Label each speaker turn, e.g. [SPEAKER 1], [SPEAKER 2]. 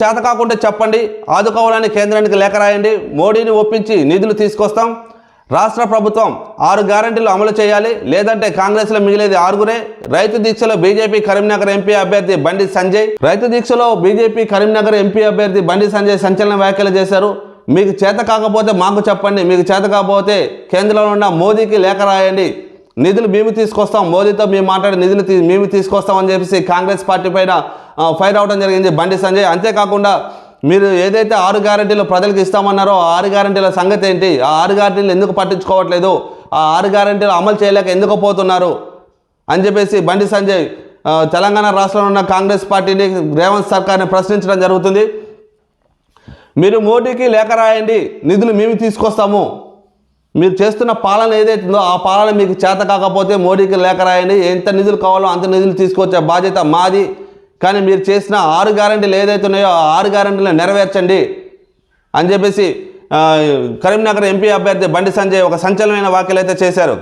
[SPEAKER 1] చేత కాకుంటే చెప్పండి, ఆదుకోవాలని కేంద్రానికి లేఖ రాయండి, మోడీని ఒప్పించి నిధులు తీసుకొస్తాం, రాష్ట్ర ప్రభుత్వం 6 గ్యారెంటీలు అమలు చేయాలి, లేదంటే కాంగ్రెస్లో మిగిలేది 6గురే. రైతు దీక్షలో బీజేపీ కరీంనగర్ ఎంపీ అభ్యర్థి బండి సంజయ్ సంచలన వ్యాఖ్యలు చేశారు. మీకు చేత కాకపోతే మాకు చెప్పండి, మీకు చేత కాకపోతే కేంద్రంలో ఉన్న మోదీకి లేఖ రాయండి, నిధులు మేము తీసుకొస్తాం, మోదీతో మేము మాట్లాడి నిధులు మేము తీసుకొస్తామని చెప్పేసి కాంగ్రెస్ పార్టీ పైన ఫైర్ అవడం జరిగింది బండి సంజయ్. అంతేకాకుండా మీరు ఏదైతే 6 గ్యారెంటీలు ప్రజలకు ఇస్తామన్నారో ఆ 6 గ్యారెంటీల సంగతి ఏంటి, ఆ 6 గ్యారెంటీలు ఎందుకు పట్టించుకోవట్లేదు, ఆ 6 గ్యారెంటీలు అమలు చేయలేక ఎందుకు పోతున్నారు అని చెప్పేసి బండి సంజయ్ తెలంగాణ రాష్ట్రంలో ఉన్న కాంగ్రెస్ పార్టీని, రేవంత్ సర్కార్ని ప్రశ్నించడం జరుగుతుంది. మీరు మోడీకి లేఖ రాయండి, నిధులు మేము తీసుకొస్తాము, మీరు చేస్తున్న పాలన ఏదైతుందో ఆ పాలన మీకు చేత కాకపోతే మోడీకి లేఖ రాయండి, ఎంత నిధులు కావాలో అంత నిధులు తీసుకొచ్చే బాధ్యత మాది, కానీ మీరు చేసిన 6 గ్యారెంటీలు ఏదైతే ఉన్నాయో ఆ 6 గ్యారెంటీలు నెరవేర్చండి అని చెప్పేసి కరీంనగర్ ఎంపీ అభ్యర్థి బండి సంజయ్ ఒక సంచలనమైన వ్యాఖ్యలు అయితే చేశారు.